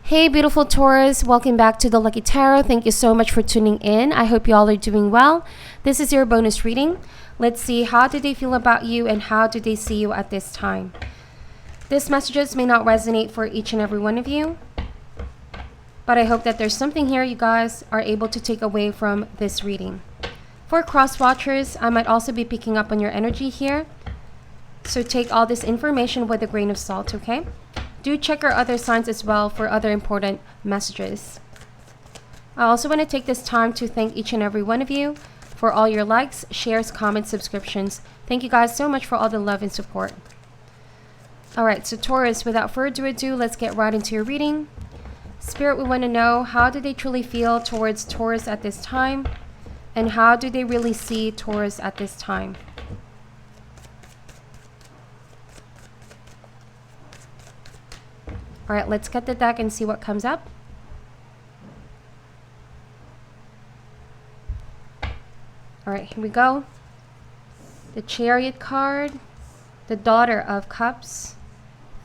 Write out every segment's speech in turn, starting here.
Hey, beautiful Taurus. Welcome back to the Lucky Tarot. Thank you so much for tuning in. I hope you all are doing well. This is your bonus reading. Let's see, how do they feel about you and how do they see you at this time? These messages may not resonate for each and every one of you, but I hope that there's something here you guys are able to take away from this reading. For cross watchers, I might also be picking up on your energy here. So take all this information with a grain of salt, okay? Do check our other signs as well for other important messages. I also want to take this time to thank each and every one of you for all your likes, shares, comments, subscriptions. Thank you guys so much for all the love and support. Alright, so Taurus, without further ado, let's get right into your reading. Spirit, we want to know, how do they truly feel towards Taurus at this time? And how do they really see Taurus at this time? Alright, let's cut the deck and see what comes up. Alright, here we go. The Chariot card, the Daughter of Cups,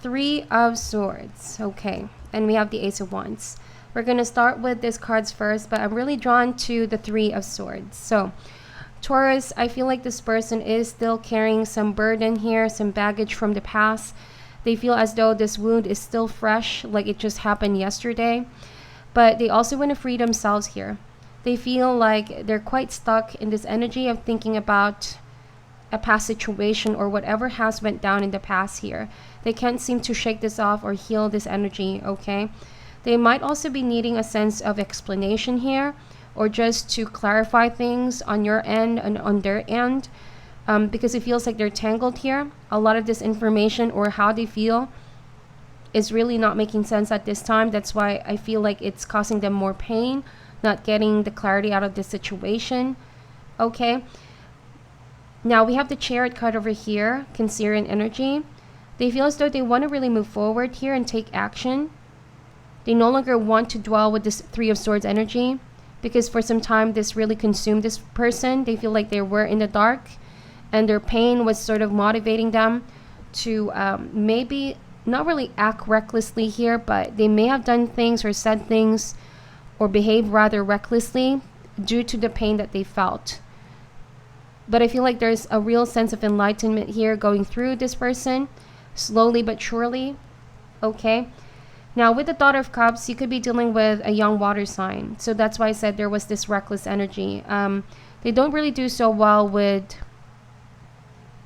Three of Swords. Okay, and we have the Ace of Wands. We're going to start with these cards first, but I'm really drawn to the Three of Swords. So, Taurus, I feel like this person is still carrying some burden here, some baggage from the past. They feel as though this wound is still fresh, like it just happened yesterday. But they also want to free themselves here. They feel like they're quite stuck in this energy of thinking about a past situation or whatever has went down in the past here. They can't seem to shake this off or heal this energy, okay? They might also be needing a sense of explanation here, or just to clarify things on your end and on their end. Because it feels like they're tangled here. A lot of this information or how they feel is really not making sense at this time. That's why I feel like it's causing them more pain, not getting the clarity out of this situation. Okay. Now we have the Chariot card over here, Cancerian energy. They feel as though they want to really move forward here and take action. They no longer want to dwell with this Three of Swords energy, because for some time this really consumed this person. They feel like they were in the dark, and their pain was sort of motivating them to maybe not really act recklessly here, but they may have done things or said things or behaved rather recklessly due to the pain that they felt. But I feel like there's a real sense of enlightenment here going through this person, slowly but surely. Okay. Now with the Daughter of Cups, you could be dealing with a young water sign. So that's why I said there was this reckless energy. They don't really do so well with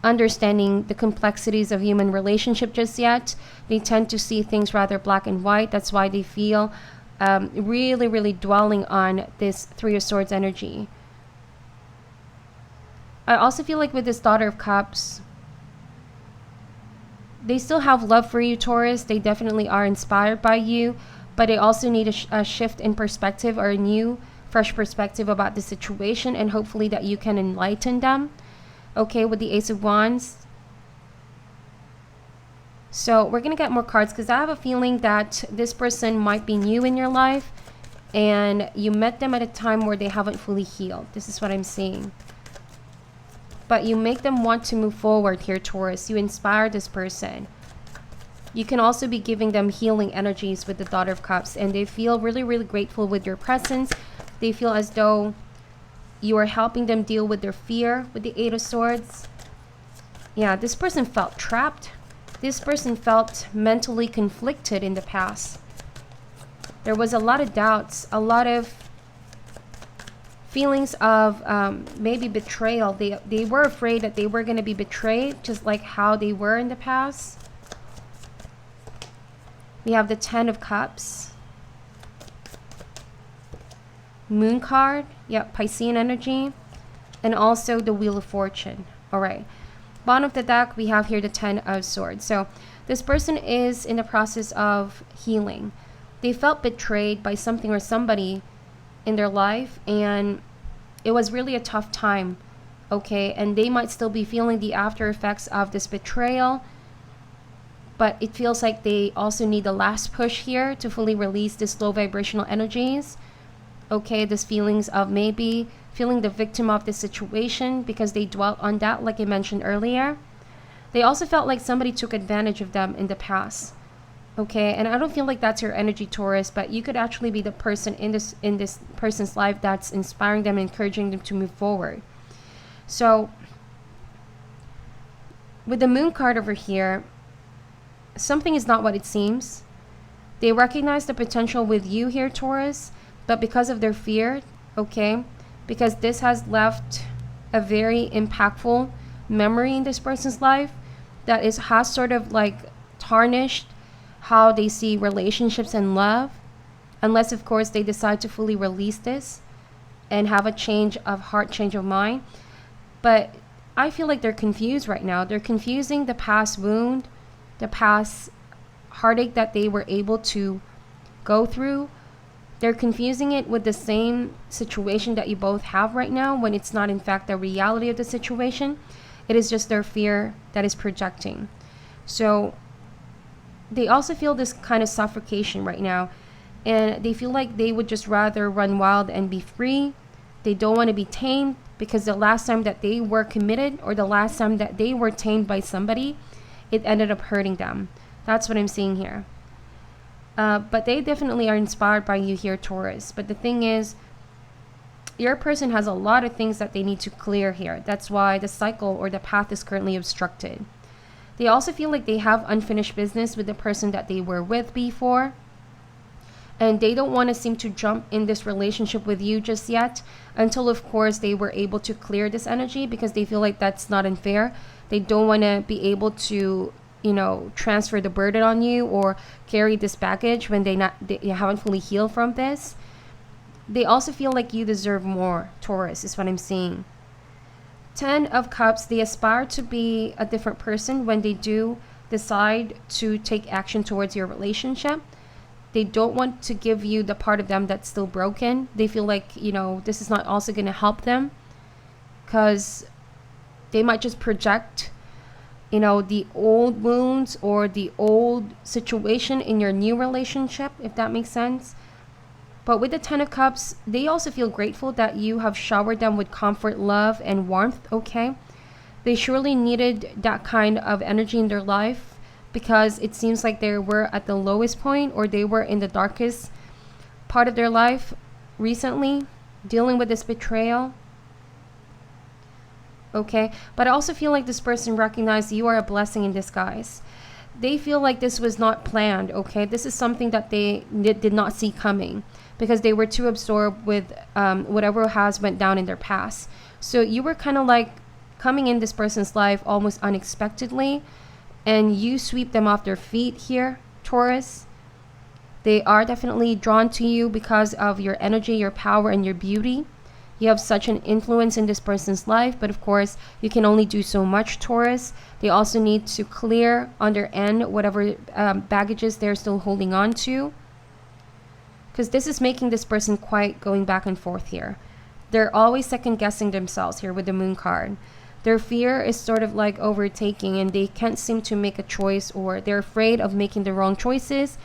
understanding the complexities of human relationship just yet. They tend to see things rather black and white. That's why they feel really dwelling on this Three of Swords energy. I also feel like with this Daughter of Cups, they still have love for you, Taurus. They definitely are inspired by you, but they also need a shift in perspective, or a new fresh perspective about the situation, and hopefully that you can enlighten them. Okay, with the Ace of Wands. So we're going to get more cards, because I have a feeling that this person might be new in your life and you met them at a time where they haven't fully healed. This is what I'm seeing. But you make them want to move forward here, Taurus. You inspire this person. You can also be giving them healing energies with the Daughter of Cups, and they feel really grateful with your presence. They feel as though you are helping them deal with their fear with the Eight of Swords. Yeah, this person felt trapped. This person felt mentally conflicted in the past. There was a lot of doubts, a lot of feelings of maybe betrayal. They were afraid that they were going to be betrayed, just like how they were in the past. We have the Ten of Cups. Moon card, yep, Piscean energy, and also the Wheel of Fortune. All right, bottom of the deck, we have here the Ten of Swords. So this person is in the process of healing. They felt betrayed by something or somebody in their life, and it was really a tough time. Okay, and they might still be feeling the after effects of this betrayal, but it feels like they also need the last push here to fully release this low vibrational energies. Okay, this feelings of maybe feeling the victim of this situation, because they dwelt on that, like I mentioned earlier. They also felt like somebody took advantage of them in the past. Okay, and I don't feel like that's your energy, Taurus, but you could actually be the person in this person's life that's inspiring them, encouraging them to move forward. So with the moon card over here, something is not what it seems. They recognize the potential with you here, Taurus, but because of their fear, okay, because this has left a very impactful memory in this person's life that has sort of like tarnished how they see relationships and love, unless of course they decide to fully release this and have a change of heart, change of mind. But I feel like they're confused right now. They're confusing the past wound, the past heartache that they were able to go through. They're confusing it with the same situation that you both have right now, when it's not in fact the reality of the situation. It is just their fear that is projecting. So they also feel this kind of suffocation right now, and they feel like they would just rather run wild and be free. They don't want to be tamed, because the last time that they were committed, or the last time that they were tamed by somebody, it ended up hurting them. That's what I'm seeing here. But they definitely are inspired by you here, Taurus. But the thing is, your person has a lot of things that they need to clear here. That's why the cycle or the path is currently obstructed. They also feel like they have unfinished business with the person that they were with before. And they don't want to seem to jump in this relationship with you just yet, until of course they were able to clear this energy, because they feel like that's not unfair. They don't want to be able to, transfer the burden on you or carry this baggage when they haven't fully healed from this. They also feel like you deserve more, Taurus, is what I'm seeing. 10 of Cups, they aspire to be a different person when they do decide to take action towards your relationship. They don't want to give you the part of them that's still broken. They feel like, this is not also going to help them, because they might just project, the old wounds or the old situation in your new relationship, if that makes sense. But with the 10 of Cups, they also feel grateful that you have showered them with comfort, love, and warmth, okay? They surely needed that kind of energy in their life, because it seems like they were at the lowest point, or they were in the darkest part of their life recently, dealing with this betrayal, okay? But I also feel like this person recognized you are a blessing in disguise. They feel like this was not planned, okay? This is something that they did not see coming, because they were too absorbed with whatever has went down in their past. So you were kind of like coming in this person's life almost unexpectedly, and you sweep them off their feet here, Taurus. They are definitely drawn to you because of your energy, your power, and your beauty. You have such an influence in this person's life, but of course, you can only do so much, Taurus. They also need to clear on their end whatever baggages they're still holding on to, because this is making this person quite going back and forth here. They're always second guessing themselves here with the moon card. Their fear is sort of like overtaking, and they can't seem to make a choice, or they're afraid of making the wrong choices.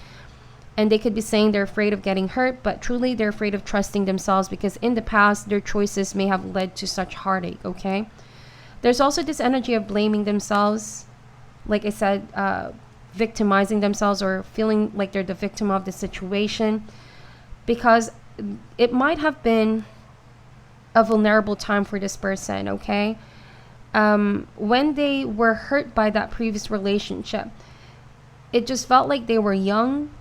And they could be saying they're afraid of getting hurt, but truly they're afraid of trusting themselves, because in the past their choices may have led to such heartache, okay? There's also this energy of blaming themselves, like I said, victimizing themselves, or feeling like they're the victim of the situation, because it might have been a vulnerable time for this person, okay? When they were hurt by that previous relationship, it just felt like they were young.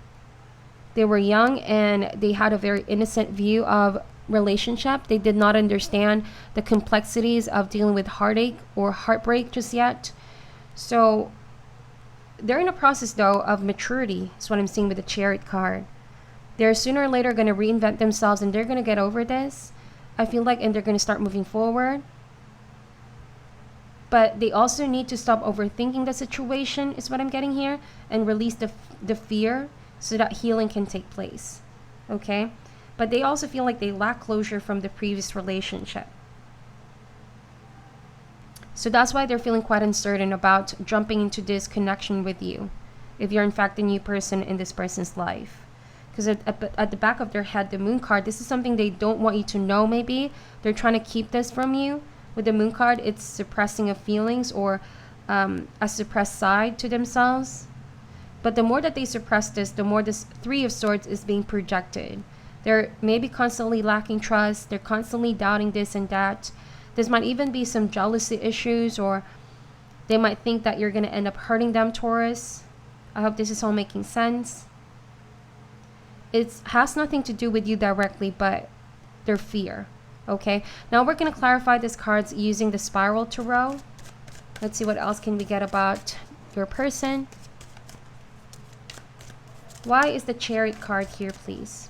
They were young, and they had a very innocent view of relationship. They did not understand the complexities of dealing with heartache or heartbreak just yet. So they're in a process, though, of maturity. That's what I'm seeing with the Chariot card. They're sooner or later going to reinvent themselves, and they're going to get over this, I feel like, and they're going to start moving forward. But they also need to stop overthinking the situation, is what I'm getting here, and release the fear, so that healing can take place, okay? But they also feel like they lack closure from the previous relationship. So that's why they're feeling quite uncertain about jumping into this connection with you, if you're in fact a new person in this person's life. Because at the back of their head, the moon card, this is something they don't want you to know. Maybe they're trying to keep this from you. With the moon card, it's suppressing of feelings, or a suppressed side to themselves. But the more that they suppress this, the more this Three of Swords is being projected. They're maybe constantly lacking trust. They're constantly doubting this and that. This might even be some jealousy issues, or they might think that you're going to end up hurting them, Taurus. I hope this is all making sense. It has nothing to do with you directly, but their fear. Okay, now we're going to clarify these cards using the Spiral Tarot. Let's see what else can we get about your person. Why is the Chariot card here, please?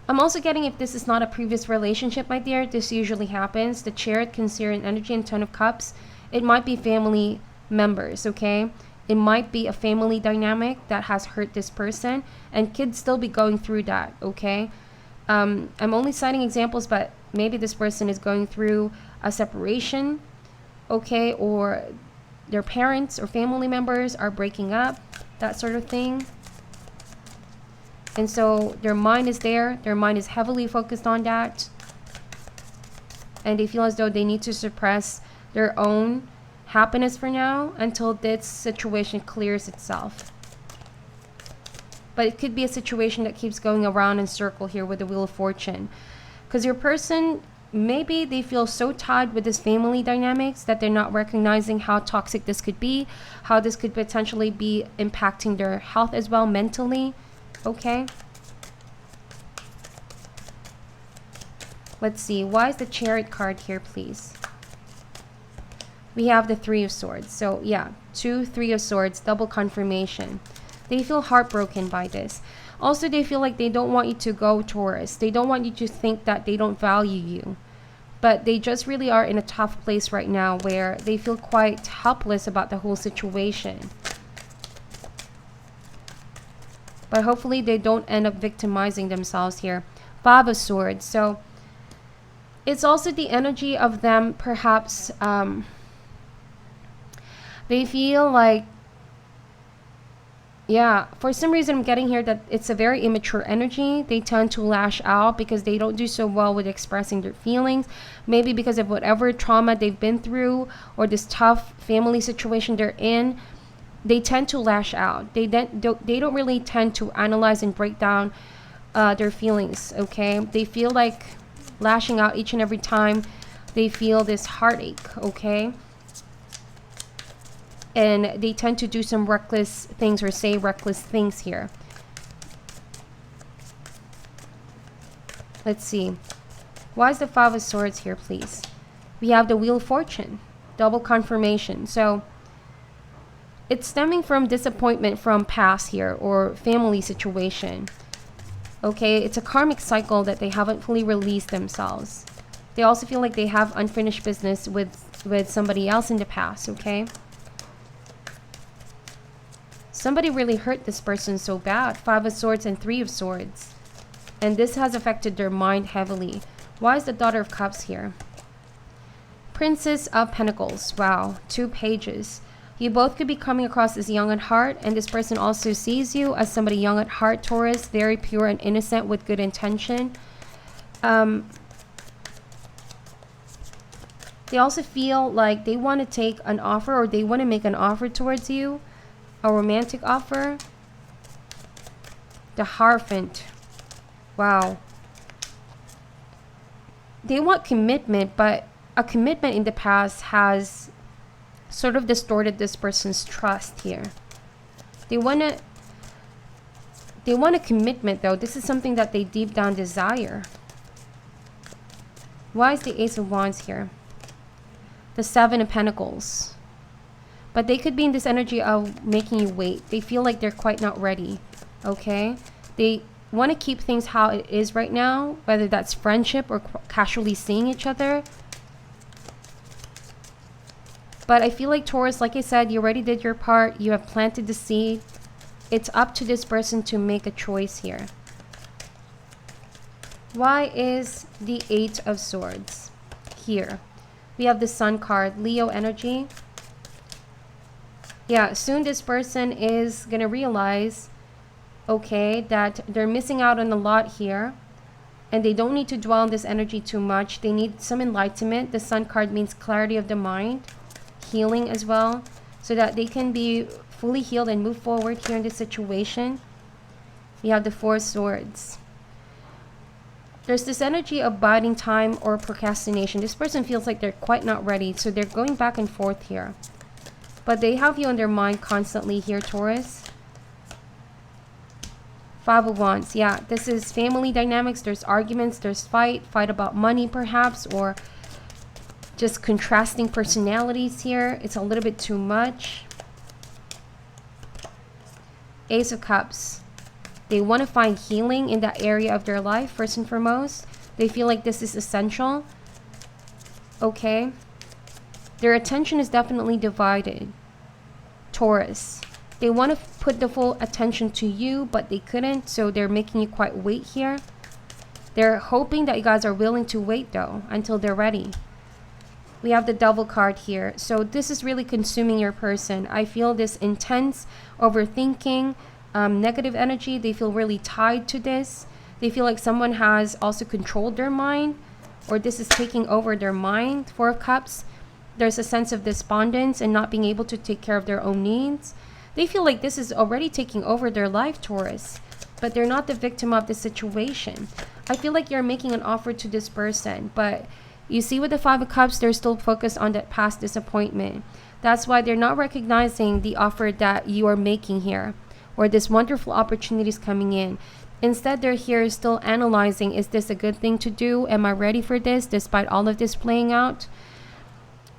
I'm also getting, if this is not a previous relationship, my dear, this usually happens. The Chariot, Cancerian energy, and Ten of Cups. It might be family members, okay? It might be a family dynamic that has hurt this person, and could still be going through that, okay? I'm only citing examples, but maybe this person is going through a separation, okay? Or their parents or family members are breaking up, that sort of thing. And so their mind is there. Their mind is heavily focused on that. And they feel as though they need to suppress their own happiness for now until this situation clears itself. But it could be a situation that keeps going around in circle here with the Wheel of Fortune. Because your person, maybe they feel so tied with this family dynamics that they're not recognizing how toxic this could be, how this could potentially be impacting their health as well, mentally. Okay. Let's see. Why is the Chariot card here, please? We have the Three of Swords. So, yeah. 2, 3 of Swords. Double confirmation. They feel heartbroken by this. Also, they feel like they don't want you to go, Taurus. They don't want you to think that they don't value you. But they just really are in a tough place right now where they feel quite helpless about the whole situation. But hopefully they don't end up victimizing themselves here. 5 of Swords. So it's also the energy of them perhaps they feel like, yeah, for some reason I'm getting here that it's a very immature energy. They tend to lash out because they don't do so well with expressing their feelings. Maybe because of whatever trauma they've been through or this tough family situation they're in. They tend to lash out. They don't really tend to analyze and break down their feelings, okay? They feel like lashing out each and every time they feel this heartache, okay? And they tend to do some reckless things or say reckless things here. Let's see. Why is the 5 of Swords here, please? We have the Wheel of Fortune. Double confirmation. So it's stemming from disappointment from past here or family situation. Okay, it's a karmic cycle that they haven't fully released themselves. They also feel like they have unfinished business with somebody else in the past, okay? Somebody really hurt this person so bad. 5 of Swords and 3 of Swords. And this has affected their mind heavily. Why is the Daughter of Cups here? Princess of Pentacles. Wow, 2 pages. You both could be coming across as young at heart, and this person also sees you as somebody young at heart, Taurus, very pure and innocent with good intention. They also feel like they want to take an offer, or they want to make an offer towards you, a romantic offer. The Hierophant. Wow. They want commitment, but a commitment in the past has sort of distorted this person's trust here. They want a commitment, though. This is something that they deep down desire. Why is the Ace of Wands here? The 7 of Pentacles. But they could be in this energy of making you wait. They feel like they're quite not ready. Okay? They want to keep things how it is right now, whether that's friendship or casually seeing each other. But I feel like, Taurus, like I said, you already did your part. You have planted the seed. It's up to this person to make a choice here. Why is the 8 of Swords here? We have the Sun card, Leo energy. Yeah, soon this person is going to realize, okay, that they're missing out on a lot here. And they don't need to dwell on this energy too much. They need some enlightenment. The Sun card means clarity of the mind. Healing as well, so that they can be fully healed and move forward here in this situation. We have the Four of Swords. There's this energy of biding time or procrastination. This person feels like they're quite not ready, so they're going back and forth here. But they have you on their mind constantly here, Taurus. Five of Wands. Yeah, this is family dynamics. There's arguments, there's fight about money perhaps, or just contrasting personalities here. It's a little bit too much. Ace of Cups. They want to find healing in that area of their life, first and foremost. They feel like this is essential. Okay. Their attention is definitely divided. Taurus. They want to put the full attention to you, but they couldn't, so they're making you quite wait here. They're hoping that you guys are willing to wait, though, until they're ready. We have the Devil card here. So this is really consuming your person. I feel this intense overthinking, negative energy. They feel really tied to this. They feel like someone has also controlled their mind, or this is taking over their mind. Four of Cups. There's a sense of despondence and not being able to take care of their own needs. They feel like this is already taking over their life, Taurus, but they're not the victim of the situation. I feel like you're making an offer to this person, but you see with the Five of Cups, they're still focused on that past disappointment. That's why they're not recognizing the offer that you are making here, or this wonderful opportunities coming in. Instead, they're here still analyzing, is this a good thing to do? Am I ready for this despite all of this playing out?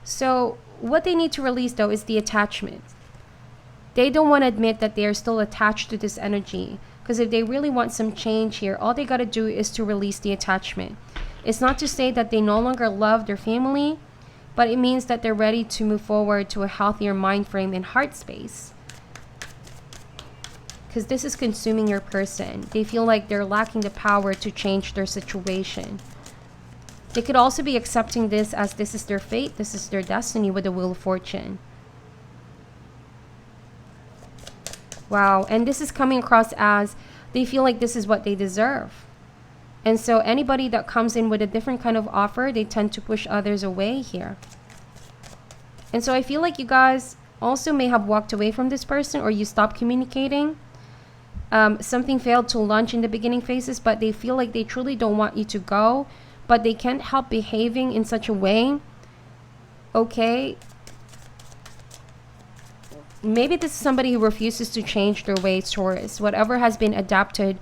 So what they need to release, though, is the attachment. They don't want to admit that they are still attached to this energy, because if they really want some change here, all they got to do is to release the attachment. It's not to say that they no longer love their family, but it means that they're ready to move forward to a healthier mind frame and heart space. Because this is consuming your person. They feel like they're lacking the power to change their situation. They could also be accepting this as this is their fate, this is their destiny with the Wheel of Fortune. Wow, and this is coming across as they feel like this is what they deserve. And so anybody that comes in with a different kind of offer, they tend to push others away here. And so I feel like you guys also may have walked away from this person, or you stopped communicating. Something failed to launch in the beginning phases, but they feel like they truly don't want you to go, but they can't help behaving in such a way. Okay. Maybe this is somebody who refuses to change their ways, Taurus. Whatever has been adapted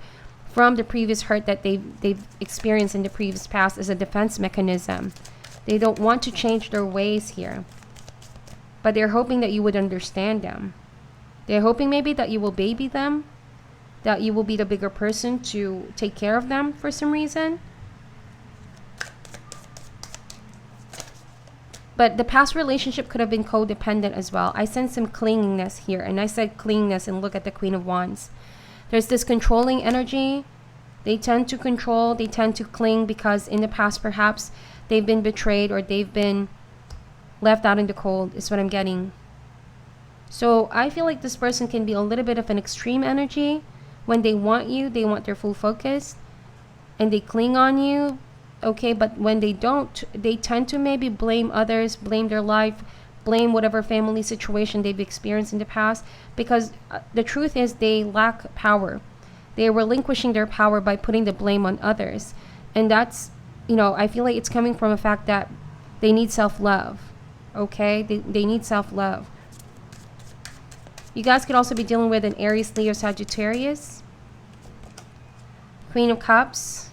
from the previous hurt that they've experienced in the previous past as a defense mechanism. They don't want to change their ways here. But they're hoping that you would understand them. They're hoping maybe that you will baby them, that you will be the bigger person to take care of them for some reason. But the past relationship could have been codependent as well. I sense some clinginess here. And I said clinginess, and look at the Queen of Wands. There's this controlling energy. They tend to control. They tend to cling because in the past, perhaps, they've been betrayed or they've been left out in the cold, is what I'm getting. So I feel like this person can be a little bit of an extreme energy. When they want you, they want their full focus. And they cling on you. Okay, but when they don't, they tend to maybe blame others, blame their life, blame whatever family situation they've experienced in the past, because the truth is they lack power. They are relinquishing their power by putting the blame on others. And that's, you know, I feel like it's coming from a fact that they need self-love. Okay, they need self-love. You guys could also be dealing with an Aries, Leo, Sagittarius. Queen of Cups.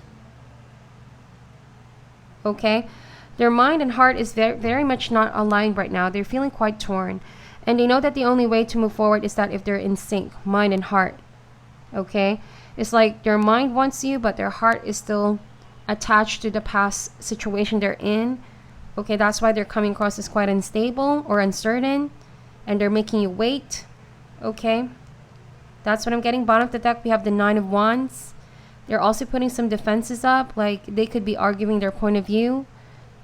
Okay, their mind and heart is very much not aligned right now. They're feeling quite torn, and they know that the only way to move forward is that if they're in sync, mind and heart. Okay, it's like their mind wants you, but their heart is still attached to the past situation they're in. Okay, that's why they're coming across as quite unstable or uncertain, and they're making you wait. Okay, that's what I'm getting. Bottom of the deck, we have the Nine of Wands. They're also putting some defenses up, like they could be arguing their point of view.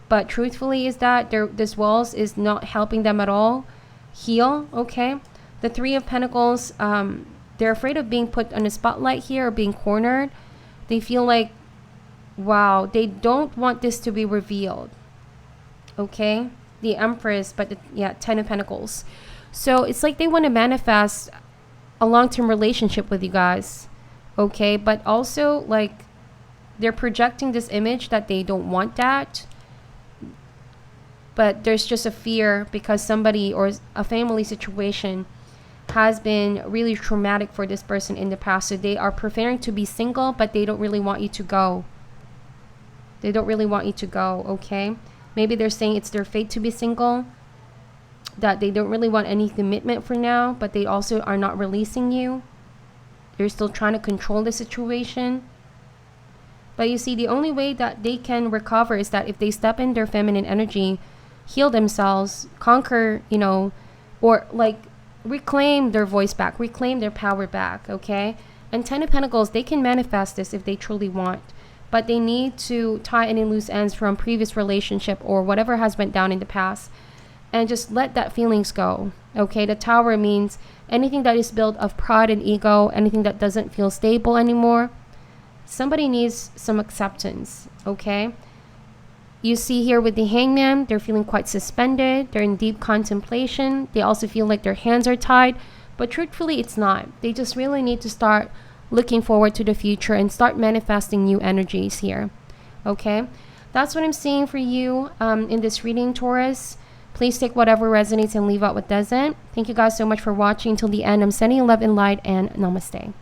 But truthfully is that this walls is not helping them at all heal, okay? The Three of Pentacles, they're afraid of being put on the spotlight here or being cornered. They feel like, wow, they don't want this to be revealed, okay? The Empress, but yeah, Ten of Pentacles. So it's like they want to manifest a long-term relationship with you guys, okay? But also, like, they're projecting this image that they don't want that, but there's just a fear because somebody or a family situation has been really traumatic for this person in the past. So they are preferring to be single, but they don't really want you to go. They don't really want you to go, okay? Maybe they're saying it's their fate to be single, that they don't really want any commitment for now, but they also are not releasing you. They're still trying to control the situation. But you see, the only way that they can recover is that if they step in their feminine energy, heal themselves, conquer, you know, or like reclaim their voice back, reclaim their power back, okay? And 10 of Pentacles, they can manifest this if they truly want. But they need to tie any loose ends from previous relationship or whatever has went down in the past and just let that feelings go, okay? The Tower means anything that is built of pride and ego, anything that doesn't feel stable anymore. Somebody needs some acceptance, okay? You see here with the Hangman, they're feeling quite suspended. They're in deep contemplation. They also feel like their hands are tied. But truthfully, it's not. They just really need to start looking forward to the future and start manifesting new energies here, okay? That's what I'm seeing for you in this reading, Taurus. Please take whatever resonates and leave out what doesn't. Thank you guys so much for watching till the end. I'm sending you love and light, and namaste.